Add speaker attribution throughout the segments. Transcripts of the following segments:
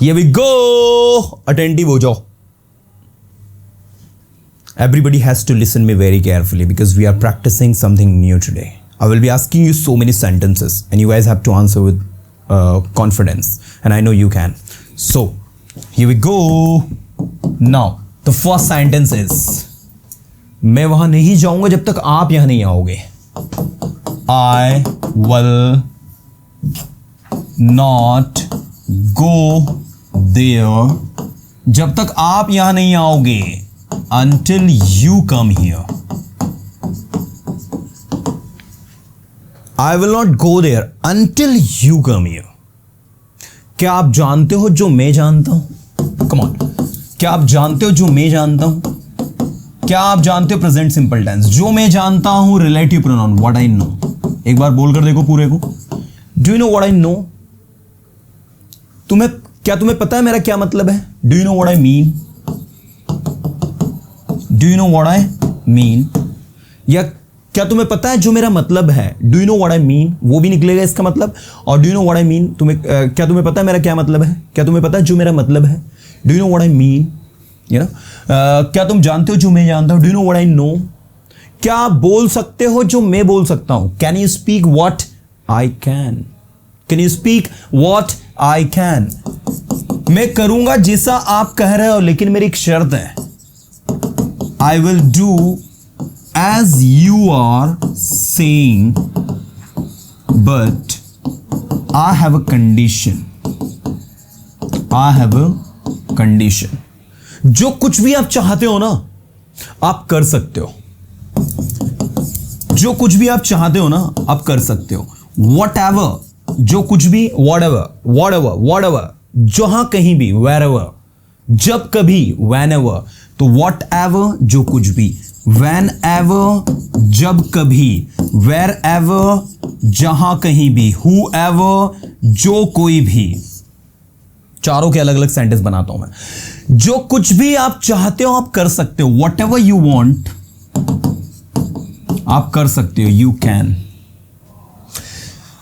Speaker 1: Here we go, attentive हो जाओ. Everybody has to listen me very carefully because we are practicing something new today. I will be asking you so many sentences and you guys have to answer with confidence, and I know you can. So here we go. Now the first sentence is, मैं वहां नहीं जाऊंगा जब तक आप यहां नहीं आओगे. I will not go there जब तक आप यहां नहीं आओगे. Until you come here. I will not go there until you come here. क्या आप जानते हो जो मैं जानता हूं? Come on. क्या आप जानते हो जो मैं जानता हूं? क्या आप जानते हो प्रेजेंट सिंपल टेंस? जो मैं जानता हूं relative pronoun, what I know. एक बार बोल कर देखो पूरे को. Do you know what I know? क्या तुम्हें पता है मेरा क्या मतलब है? Do you know what I mean? Do you know what I mean? या क्या तुम्हें पता है जो मेरा मतलब है? Do you know what I mean, वो भी निकलेगा इसका मतलब. और do you know what I mean, क्या तुम्हें पता है मेरा क्या मतलब है? क्या तुम्हें पता है जो मेरा मतलब है? Do you know what I mean. You know, क्या तुम जानते हो जो मैं जानता हूं? Do you know what I know. क्या आप बोल सकते हो जो मैं बोल सकता हूं? Can you speak what I can? Can you speak what I can? मैं करूंगा जैसा आप कह रहे हो, लेकिन मेरी एक शर्त है. I will do as you are saying, but I have a condition. I have a condition. जो कुछ भी आप चाहते हो ना, आप कर सकते हो. जो कुछ भी आप चाहते हो ना, आप कर सकते हो. Whatever, जो कुछ भी, whatever, जहां कहीं भी, wherever, जब कभी, whenever. तो whatever जो कुछ भी, whenever जब कभी, wherever जहां कहीं भी, whoever जो कोई भी. चारों के अलग अलग सेंटेंस बनाता हूं मैं. जो कुछ भी आप चाहते हो आप कर सकते हो. whatever you want आप कर सकते हो. you can.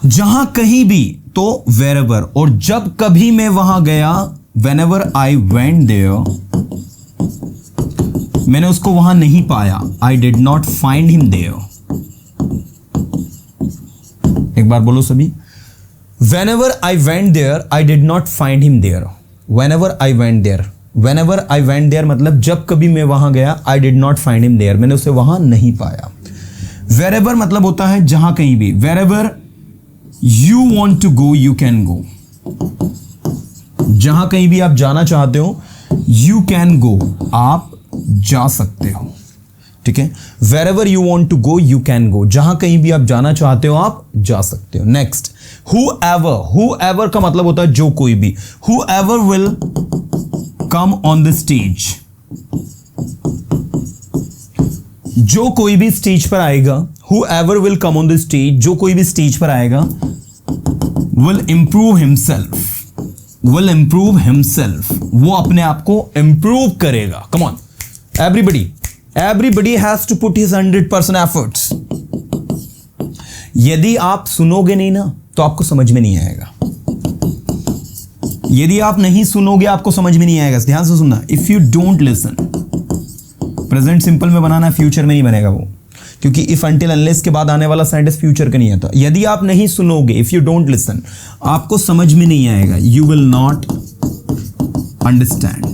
Speaker 1: जहां कहीं भी तो wherever. और जब कभी मैं वहां गया, whenever I went there, मैंने उसको वहां नहीं पाया. I did not find him there. एक बार बोलो सभी. Whenever I went there, I did not find him there. Whenever I went there. Whenever I went there मतलब जब कभी मैं वहां गया, I did not find him there. मैंने उसे वहां नहीं पाया. Wherever मतलब होता है जहां कहीं भी. Wherever you want to go, you can go. जहां कहीं भी आप जाना चाहते हो, you can go. आप जा सकते हो. ठीक है. Wherever you want to go, you can go. जहां कहीं भी आप जाना चाहते हो आप जा सकते हो. नेक्स्ट, whoever का मतलब होता है जो कोई भी. whoever will come on the stage. जो कोई भी स्टेज पर आएगा. whoever will come on the stage, जो कोई भी स्टेज पर आएगा, will improve himself. will improve himself. वो अपने आप को improve करेगा. come on. Everybody has to put his 100% efforts. यदि आप सुनोगे नहीं ना तो आपको समझ में नहीं आएगा. यदि आप नहीं सुनोगे आपको समझ में नहीं आएगा. ध्यान से सुनना. If you don't listen, present simple में बनाना, फ्यूचर में नहीं बनेगा वो, क्योंकि इफ अंटिल अनलेस के बाद आने वाला सेंटेंस फ्यूचर का नहीं आता. यदि आप नहीं सुनोगे, इफ यू डोंट लिसन, आपको समझ में नहीं आएगा. You will not understand.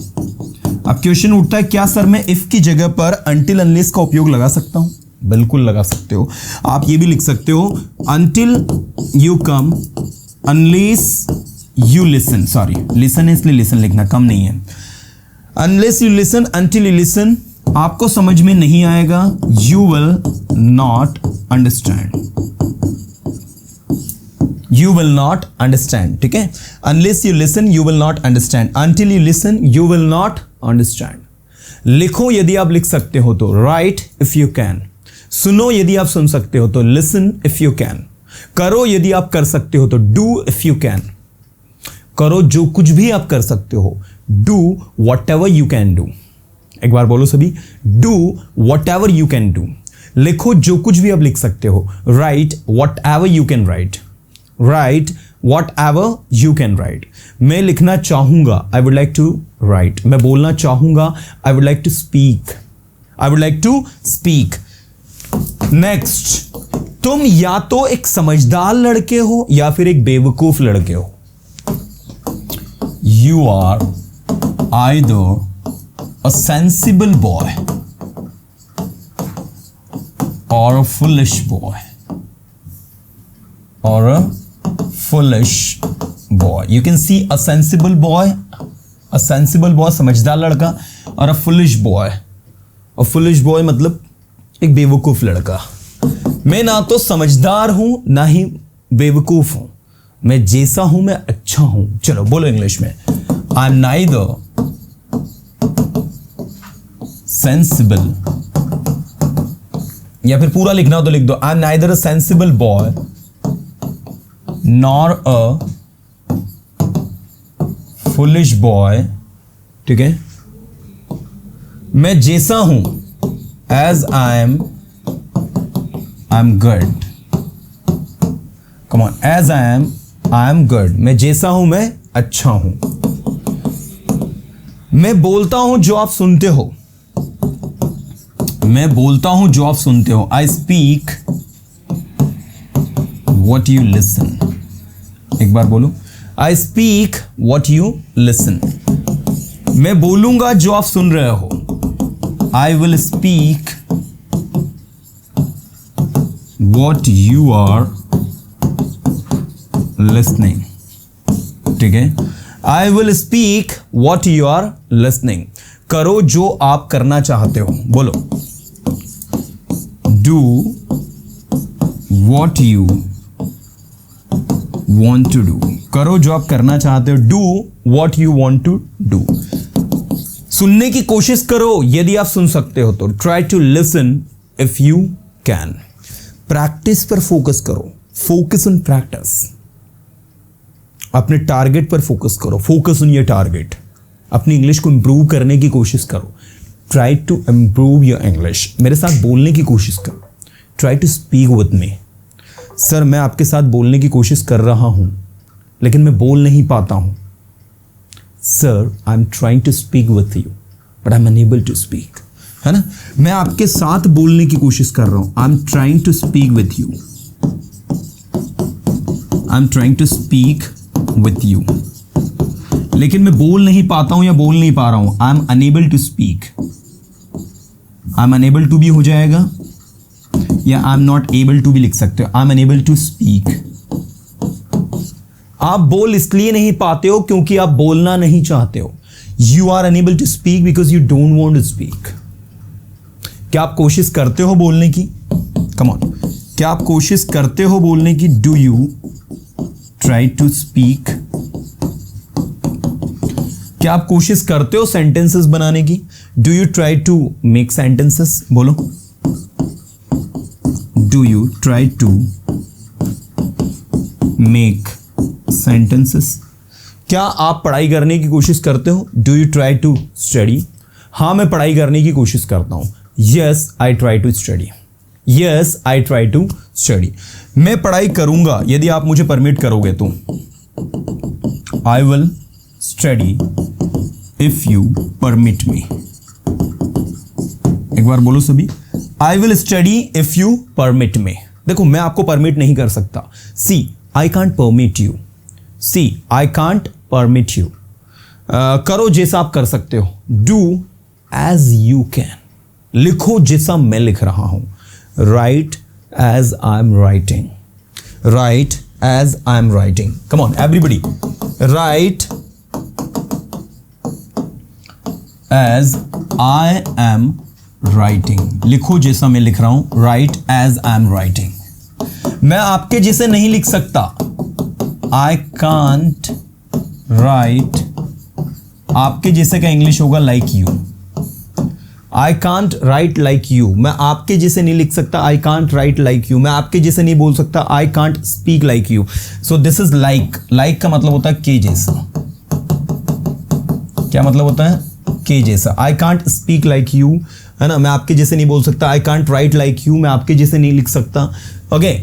Speaker 1: अब क्वेश्चन उठता है, क्या सर मैं इफ की जगह पर अंटिल अनलेस का उपयोग लगा सकता हूं? बिल्कुल लगा सकते हो. आप ये भी लिख सकते हो, until you come unless you listen. Sorry, listen है इसलिए लिसन लिखना, कम नहीं है. Unless you listen, until you listen, आपको समझ में नहीं आएगा. You will not understand. You will not understand. ठीक है. Unless you listen, you will not understand. Until you listen, you will not understand. लिखो यदि आप लिख सकते हो तो. Write if you can. सुनो यदि आप सुन सकते हो तो. Listen if you can. करो यदि आप कर सकते हो तो. Do if you can. करो जो कुछ भी आप कर सकते हो. Do whatever you can do. एक बार बोलो सभी. Do whatever you can do. लिखो जो कुछ भी आप लिख सकते हो. Write whatever you can write. Write whatever you can write. मैं लिखना चाहूंगा, I would like to write. मैं बोलना चाहूंगा, I would like to speak, I would like to speak. Next, तुम या तो एक समझदार लड़के हो या फिर एक बेवकूफ लड़के हो। You are either a sensible boy or a foolish boy, or a foolish boy. You can see a sensible boy, समझदार लड़का, और a foolish boy. A foolish boy मतलब एक बेवकूफ लड़का। मैं ना तो समझदार हूं ना ही बेवकूफ हूं, मैं जैसा हूं मैं अच्छा हूं। चलो बोलो इंग्लिश में, आई एम नाइदर सेंसिबल, या फिर पूरा लिखना हो तो लिख दो, I am neither a sensible boy nor a foolish boy. ठीक है, मैं जैसा हूं as I am good. Come on, as I am good. मैं जैसा हूं मैं अच्छा हूं। मैं बोलता हूं जो आप सुनते हो, मैं बोलता हूं जो आप सुनते हो। I speak what you listen. एक बार बोलो, I speak what you listen. मैं बोलूंगा जो आप सुन रहे हो। I will speak what you are listening. ठीक है, I will speak what you are listening. करो जो आप करना चाहते हो। बोलो, do what you want to do। करो जो आप करना चाहते हो। do what you want to do। सुनने की कोशिश करो यदि आप सुन सकते हो तो। try to listen if you can। Practice पर फोकस करो, फोकस ऑन प्रैक्टिस। अपने टारगेट पर फोकस करो, फोकस ऑन योर टारगेट। अपनी इंग्लिश को इंप्रूव करने की कोशिश करो। Try to improve your English. मेरे साथ बोलने की कोशिश करो। Try to speak with me. Sir मैं आपके साथ बोलने की कोशिश कर रहा हूं लेकिन मैं बोल नहीं पाता हूं। Sir I am trying to speak with you but I am unable to speak. है ना, मैं आपके साथ बोलने की कोशिश कर रहा हूं। I am trying to speak with you, I am trying to speak with you, लेकिन मैं बोल नहीं पाता हूं या बोल नहीं पा रहा हूं। I am unable to speak. I am unable to भी हो जाएगा या I am not able to भी लिख सकते हो। I am unable to speak. आप बोल इसलिए नहीं पाते हो क्योंकि आप बोलना नहीं चाहते हो। You are unable to speak because you don't want to speak. क्या आप कोशिश करते हो बोलने की? कम ऑन, क्या आप कोशिश करते हो बोलने की? Do you try to speak? क्या आप कोशिश करते हो सेंटेंसेस बनाने की? Do you try to make sentences? बोलो, do you try to make sentences? क्या आप पढ़ाई करने की कोशिश करते हो? Do you try to study? हाँ, मैं पढ़ाई करने की कोशिश करता हूं। Yes I try to study. Yes I try to study. मैं पढ़ाई करूंगा यदि आप मुझे परमिट करोगे तो। आई will study if you permit me. एक बार बोलो सभी, I will study if you permit me. देखो मैं आपको परमिट नहीं कर सकता। See I can't permit you. See I can't permit you. करो जैसा आप कर सकते हो। Do as you can. लिखो जैसा मैं लिख रहा हूं। Write as I am writing. Write as I am writing. Come on everybody, write as I am writing. लिखो जैसा मैं लिख रहा हूं। Write as I am writing. मैं आपके जैसे नहीं लिख सकता। I can't write. आपके जैसे का इंग्लिश होगा like you. I can't write like you. मैं आपके जैसे नहीं लिख सकता। I can't write like you. मैं आपके जैसे नहीं बोल सकता। I can't speak like you. So this is like. Like का मतलब होता है के जैसा। क्या मतलब होता है? के जैसा। आई कांट स्पीक लाइक यू, है ना, मैं आपके जैसे नहीं बोल सकता। I can't write like you, मैं आपके जैसे नहीं लिख सकता। ओके,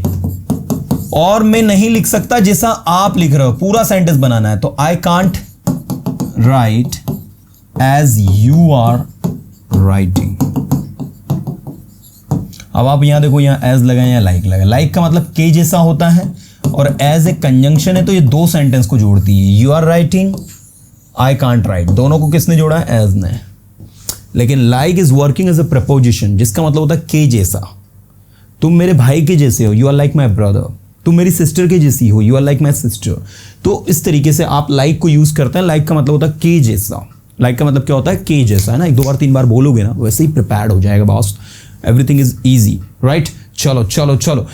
Speaker 1: और मैं नहीं लिख सकता जैसा आप लिख रहे हो, पूरा सेंटेंस बनाना है। तो I can't write as you are writing. अब आप यहां देखो, यहां एज लगाए या लाइक लगाए। लाइक का मतलब के जैसा होता है और एज एक कंजंक्शन है, तो ये दो सेंटेंस को जोड़ती है। You are writing, I can't write, दोनों को किसने जोड़ा है? एज ने। लेकिन like is working as a preposition, जिसका मतलब होता है के जैसा। तुम मेरे भाई के जैसे हो, you are like my brother. तुम मेरी सिस्टर के जैसी हो, you are like my sister. तो इस तरीके से आप लाइक को यूज करते हैं। लाइक का मतलब होता है के जैसा। लाइक का मतलब क्या होता है? के जैसा, है ना। एक दो बार तीन बार बोलोगे ना, वैसे ही प्रिपेयर्ड हो जाएगा boss. Everything is easy, right. चलो चलो चलो,